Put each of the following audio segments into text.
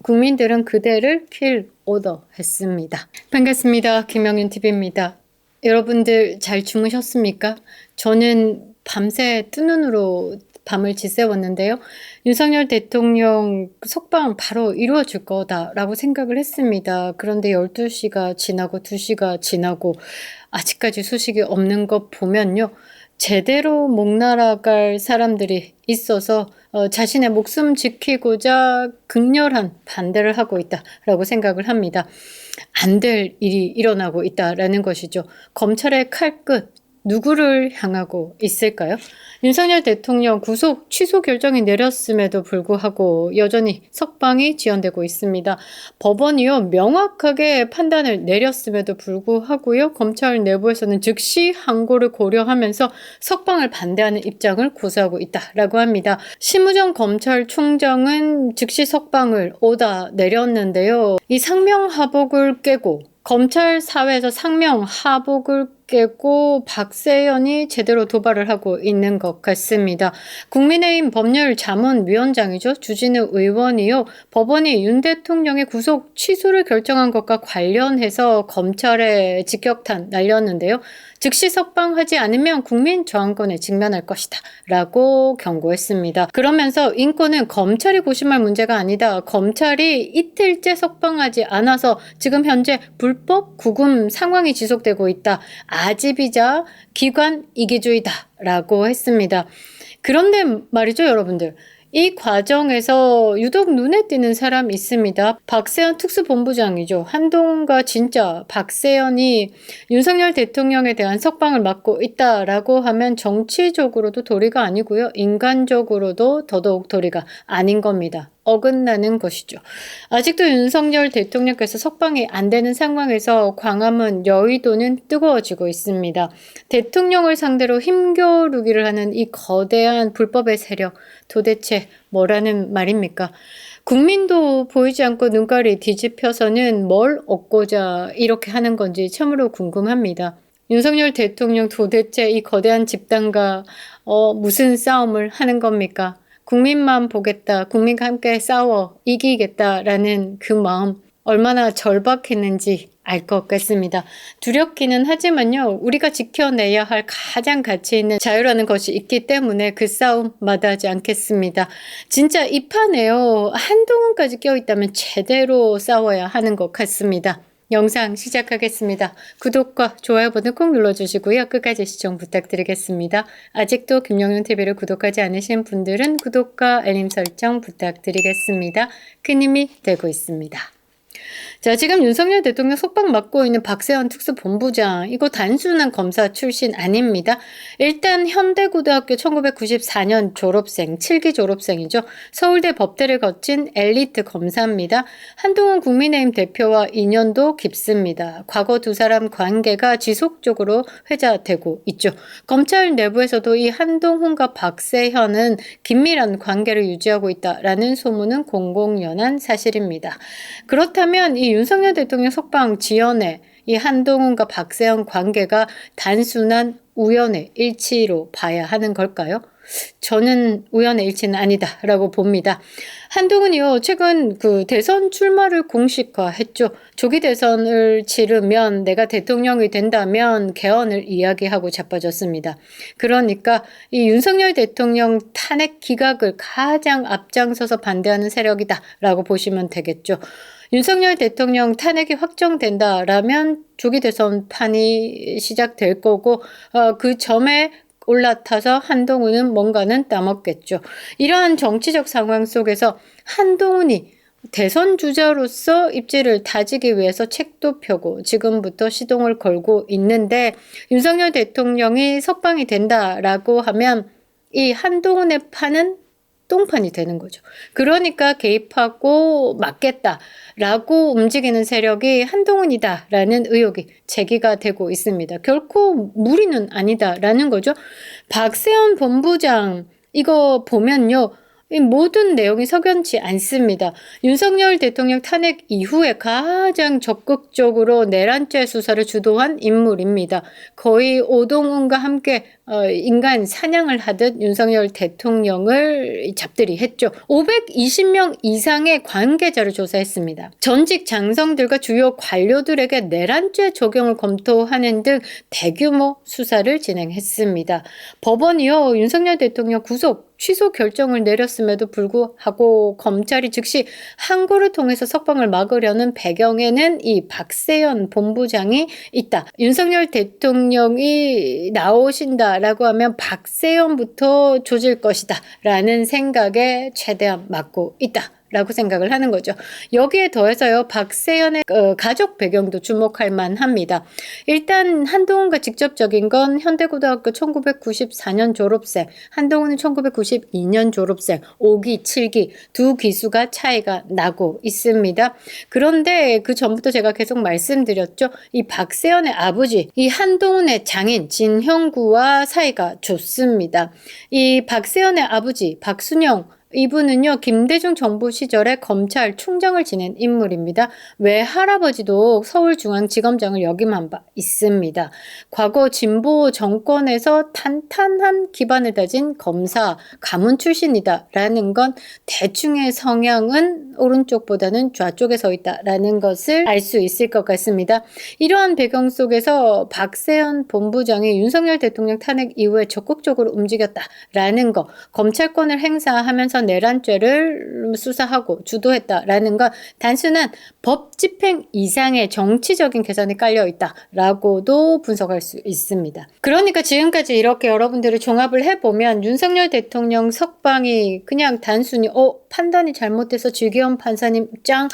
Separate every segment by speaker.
Speaker 1: 국민들은 그대를 킬 오더 했습니다. 반갑습니다. 김영윤TV입니다. 여러분들 잘 주무셨습니까? 저는 밤새 뜬 눈으로 밤을 지새웠는데요. 윤석열 대통령 석방 바로 이루어질 거다라고 생각을 했습니다. 그런데 12시가 지나고 2시가 지나고 아직까지 소식이 없는 것 보면요. 제대로 목 날아갈 사람들이 있어서 자신의 목숨 지키고자 극렬한 반대를 하고 있다라고 생각을 합니다. 안 될 일이 일어나고 있다라는 것이죠. 검찰의 칼끝 누구를 향하고 있을까요? 윤석열 대통령 구속 취소 결정이 내렸음에도 불구하고 여전히 석방이 지연되고 있습니다. 법원이요 명확하게 판단을 내렸음에도 불구하고요 검찰 내부에서는 즉시 항고를 고려하면서 석방을 반대하는 입장을 고수하고 있다라고 합니다. 심우정 검찰총장은 즉시 석방을 오다 내렸는데요. 이 상명하복을 깨고 검찰 사회에서 상명하복을 깨고 박세현이 제대로 도발을 하고 있는 것 같습니다. 국민의힘 법률자문위원장이죠. 주진우 의원이요. 법원이 윤 대통령의 구속 취소를 결정한 것과 관련해서 검찰에 직격탄 날렸는데요. 즉시 석방하지 않으면 국민 저항권에 직면할 것이다 라고 경고했습니다. 그러면서 인권은 검찰이 고심할 문제가 아니다. 검찰이 이틀째 석방하지 않아서 지금 현재 불법 구금 상황이 지속되고 있다. 아집이자 기관 이기주의다 라고 했습니다. 그런데 말이죠 여러분들. 이 과정에서 유독 눈에 띄는 사람이 있습니다. 박세현 특수본부장이죠. 한동훈과 진짜 박세현이 윤석열 대통령에 대한 석방을 막고 있다라고 하면 정치적으로도 도리가 아니고요. 인간적으로도 더더욱 도리가 아닌 겁니다. 어긋나는 것이죠. 아직도 윤석열 대통령께서 석방이 안 되는 상황에서 광화문 여의도는 뜨거워지고 있습니다. 대통령을 상대로 힘겨루기를 하는 이 거대한 불법의 세력 도대체 뭐라는 말입니까? 국민도 보이지 않고 눈깔이 뒤집혀서는 뭘 얻고자 이렇게 하는 건지 참으로 궁금합니다. 윤석열 대통령 도대체 이 거대한 집단과 무슨 싸움을 하는 겁니까? 국민만 보겠다, 국민과 함께 싸워 이기겠다라는 그 마음 얼마나 절박했는지 알 것 같습니다. 두렵기는 하지만요. 우리가 지켜내야 할 가장 가치 있는 자유라는 것이 있기 때문에 그 싸움 마다하지 않겠습니다. 진짜 이 판에요. 한동훈까지 껴있다면 제대로 싸워야 하는 것 같습니다. 영상 시작하겠습니다. 구독과 좋아요 버튼 꼭 눌러주시고요. 끝까지 시청 부탁드리겠습니다. 아직도 김영윤TV를 구독하지 않으신 분들은 구독과 알림 설정 부탁드리겠습니다. 큰 힘이 되고 있습니다. 자, 지금 윤석열 대통령 속박 맡고 있는 박세현 특수본부장, 이거 단순한 검사 출신 아닙니다. 일단 현대고등학교 1994년 졸업생, 7기 졸업생이죠. 서울대 법대를 거친 엘리트 검사입니다. 한동훈 국민의힘 대표와 인연도 깊습니다. 과거 두 사람 관계가 지속적으로 회자되고 있죠. 검찰 내부에서도 이 한동훈과 박세현은 긴밀한 관계를 유지하고 있다라는 소문은 공공연한 사실입니다. 그렇다면 이 윤석열 대통령 석방 지연에 이 한동훈과 박세현 관계가 단순한 우연의 일치로 봐야 하는 걸까요? 저는 우연의 일치는 아니다라고 봅니다. 한동훈이요 최근 그 대선 출마를 공식화했죠. 조기 대선을 치르면 내가 대통령이 된다면 개헌을 이야기하고 자빠졌습니다. 그러니까 이 윤석열 대통령 탄핵 기각을 가장 앞장서서 반대하는 세력이다라고 보시면 되겠죠. 윤석열 대통령 탄핵이 확정된다라면 조기 대선판이 시작될 거고 그 점에 올라타서 한동훈은 뭔가는 따먹겠죠. 이러한 정치적 상황 속에서 한동훈이 대선 주자로서 입지를 다지기 위해서 책도 펴고 지금부터 시동을 걸고 있는데 윤석열 대통령이 석방이 된다라고 하면 이 한동훈의 판은 똥판이 되는 거죠. 그러니까 개입하고 막겠다라고 움직이는 세력이 한동훈이다라는 의혹이 제기가 되고 있습니다. 결코 무리는 아니다라는 거죠. 박세현 본부장 이거 보면요. 이 모든 내용이 석연치 않습니다. 윤석열 대통령 탄핵 이후에 가장 적극적으로 내란죄 수사를 주도한 인물입니다. 거의 오동훈과 함께 인간 사냥을 하듯 윤석열 대통령을 잡들이 했죠. 520명 이상의 관계자를 조사했습니다. 전직 장성들과 주요 관료들에게 내란죄 적용을 검토하는 등 대규모 수사를 진행했습니다. 법원이요, 윤석열 대통령 구속 취소 결정을 내렸음에도 불구하고 검찰이 즉시 항고를 통해서 석방을 막으려는 배경에는 이 박세현 본부장이 있다. 윤석열 대통령이 나오신다라고 하면 박세현부터 조질 것이다 라는 생각에 최대한 막고 있다 라고 생각을 하는 거죠. 여기에 더해서요, 박세현의 가족 배경도 주목할 만합니다. 일단 한동훈과 직접적인 건 현대고등학교 1994년 졸업생, 한동훈은 1992년 졸업생, 5기, 7기 두 기수가 차이가 나고 있습니다. 그런데 그 전부터 제가 계속 말씀드렸죠. 이 박세현의 아버지, 이 한동훈의 장인 진형구와 사이가 좋습니다. 이 박세현의 아버지 박순영, 이분은요, 김대중 정부 시절에 검찰총장을 지낸 인물입니다. 외할아버지도 서울중앙지검장을 역임한 바 있습니다. 과거 진보 정권에서 탄탄한 기반을 다진 검사, 가문 출신이다라는 건 대충의 성향은 오른쪽보다는 좌쪽에 서 있다라는 것을 알 수 있을 것 같습니다. 이러한 배경 속에서 박세현 본부장이 윤석열 대통령 탄핵 이후에 적극적으로 움직였다라는 거, 검찰권을 행사하면서 내란죄를 수사하고 주도했다라는 건 단순한 법 집행 이상의 정치적인 계산이 깔려 있다라고도 분석할 수 있습니다. 그러니까 지금까지 이렇게 여러분들이 종합을 해보면 윤석열 대통령 석방이 그냥 단순히 판단이 잘못돼서 주기현 판사님 짱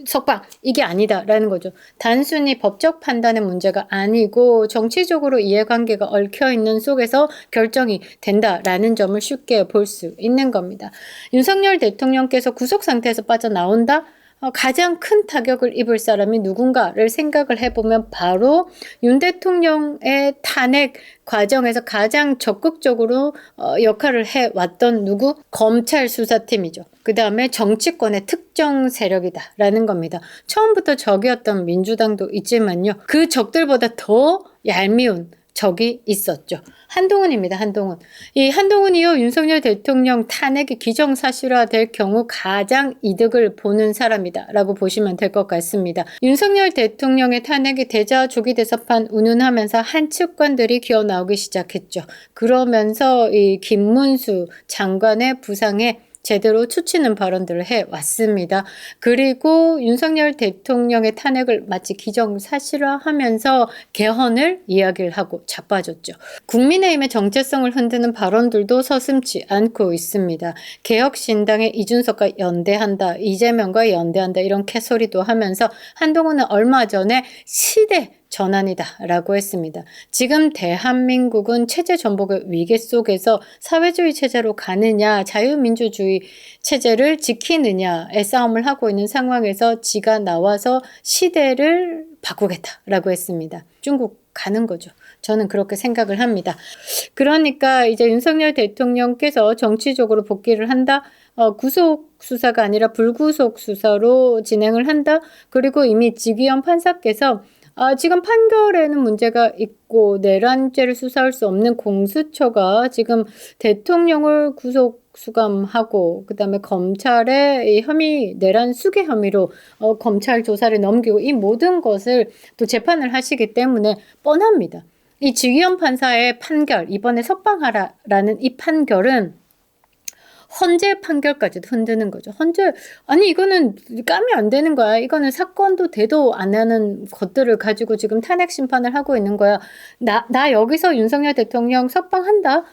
Speaker 1: 석방 이게 아니다라는 거죠. 단순히 법적 판단의 문제가 아니고 정치적으로 이해관계가 얽혀있는 속에서 결정이 된다라는 점을 쉽게 볼 수 있는 겁니다. 윤석열 대통령께서 구속 상태에서 빠져나온다? 가장 큰 타격을 입을 사람이 누군가를 생각을 해보면 바로 윤 대통령의 탄핵 과정에서 가장 적극적으로 역할을 해왔던 누구? 검찰 수사팀이죠. 그 다음에 정치권의 특정 세력이다라는 겁니다. 처음부터 적이었던 민주당도 있지만요. 그 적들보다 더 얄미운 적이 있었죠. 한동훈입니다. 한동훈. 이 한동훈이요, 윤석열 대통령 탄핵이 기정사실화될 경우 가장 이득을 보는 사람이다라고 보시면 될 것 같습니다. 윤석열 대통령의 탄핵이 되자 조기 대사판 운운하면서 한 측관들이 기어 나오기 시작했죠. 그러면서 이 김문수 장관의 부상에 제대로 추치는 발언들을 해왔습니다. 그리고 윤석열 대통령의 탄핵을 마치 기정사실화하면서 개헌을 이야기를 하고 자빠졌죠. 국민의힘의 정체성을 흔드는 발언들도 서슴지 않고 있습니다. 개혁신당의 이준석과 연대한다, 이재명과 연대한다 이런 캐소리도 하면서 한동훈은 얼마 전에 시대 전환이다 라고 했습니다. 지금 대한민국은 체제 전복의 위기 속에서 사회주의 체제로 가느냐 자유민주주의 체제를 지키느냐의 싸움을 하고 있는 상황에서 지가 나와서 시대를 바꾸겠다라고 했습니다. 중국 가는 거죠. 저는 그렇게 생각을 합니다. 그러니까 이제 윤석열 대통령께서 정치적으로 복귀를 한다. 구속 수사가 아니라 불구속 수사로 진행을 한다. 그리고 이미 지기현 판사께서 지금 판결에는 문제가 있고 내란죄를 수사할 수 없는 공수처가 지금 대통령을 구속 수감하고 그다음에 검찰의 이 혐의 내란 수괴 혐의로 검찰 조사를 넘기고 이 모든 것을 또 재판을 하시기 때문에 뻔합니다. 이 지기현 판사의 판결, 이번에 석방하라라는 이 판결은 헌재 판결까지도 흔드는 거죠. 헌재, 아니 이거는 까면 안 되는 거야. 이거는 사건도 대도 안 하는 것들을 가지고 지금 탄핵 심판을 하고 있는 거야. 나 여기서 윤석열 대통령 석방한다?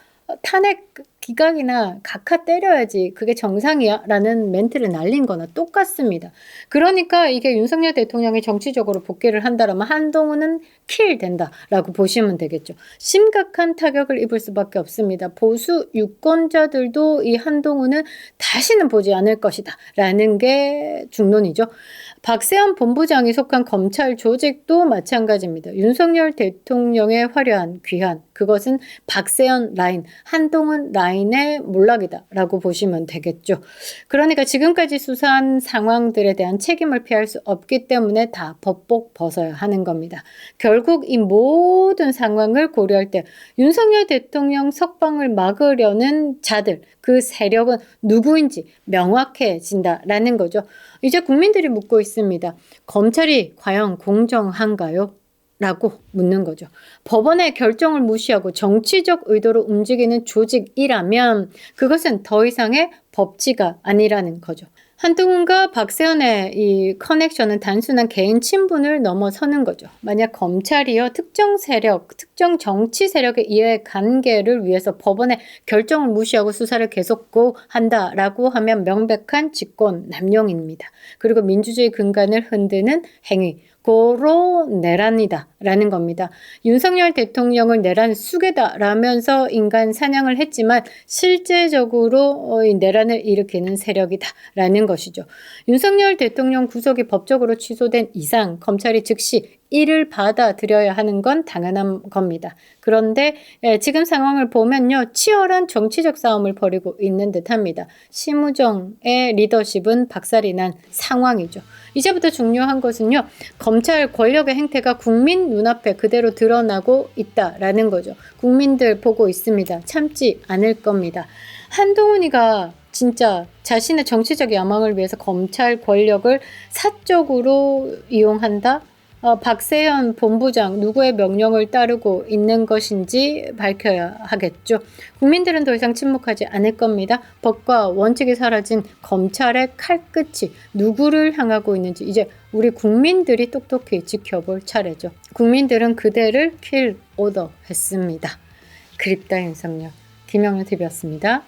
Speaker 1: 탄핵 기각이나 각하 때려야지 그게 정상이야 라는 멘트를 날린 거나 똑같습니다. 그러니까 이게 윤석열 대통령이 정치적으로 복귀를 한다라면 한동훈은 킬 된다라고 보시면 되겠죠. 심각한 타격을 입을 수밖에 없습니다. 보수 유권자들도 이 한동훈은 다시는 보지 않을 것이다 라는 게 중론이죠. 박세현 본부장이 속한 검찰 조직도 마찬가지입니다. 윤석열 대통령의 화려한 귀환, 그것은 박세현 라인, 한동훈 라인 라인의 몰락이다라고 보시면 되겠죠. 그러니까 지금까지 수사한 상황들에 대한 책임을 피할 수 없기 때문에 다 법복 벗어야 하는 겁니다. 결국 이 모든 상황을 고려할 때 윤석열 대통령 석방을 막으려는 자들, 그 세력은 누구인지 명확해진다라는 거죠. 이제 국민들이 묻고 있습니다. 검찰이 과연 공정한가요? 라고 묻는 거죠. 법원의 결정을 무시하고 정치적 의도로 움직이는 조직이라면 그것은 더 이상의 법치가 아니라는 거죠. 한동훈과 박세현의 이 커넥션은 단순한 개인 친분을 넘어서는 거죠. 만약 검찰이요, 특정 세력, 특정 정치 세력의 이해관계를 위해서 법원의 결정을 무시하고 수사를 계속한다라고 하면 명백한 직권 남용입니다. 그리고 민주주의 근간을 흔드는 행위. 고로 내란이다 라는 겁니다. 윤석열 대통령을 내란 수괴다라면서 인간 사냥을 했지만 실제적으로 내란을 일으키는 세력이다 라는 것이죠. 윤석열 대통령 구속이 법적으로 취소된 이상 검찰이 즉시 이를 받아들여야 하는 건 당연한 겁니다. 그런데 지금 상황을 보면요, 치열한 정치적 싸움을 벌이고 있는 듯합니다. 심우정의 리더십은 박살이 난 상황이죠. 이제부터 중요한 것은요, 검찰 권력의 행태가 국민 눈앞에 그대로 드러나고 있다라는 거죠. 국민들 보고 있습니다. 참지 않을 겁니다. 한동훈이가 진짜 자신의 정치적 야망을 위해서 검찰 권력을 사적으로 이용한다? 박세현 본부장 누구의 명령을 따르고 있는 것인지 밝혀야 하겠죠. 국민들은 더 이상 침묵하지 않을 겁니다. 법과 원칙이 사라진 검찰의 칼끝이 누구를 향하고 있는지 이제 우리 국민들이 똑똑히 지켜볼 차례죠. 국민들은 그대를 킬 오더 했습니다. 그립다 윤석열. 김영윤 TV였습니다.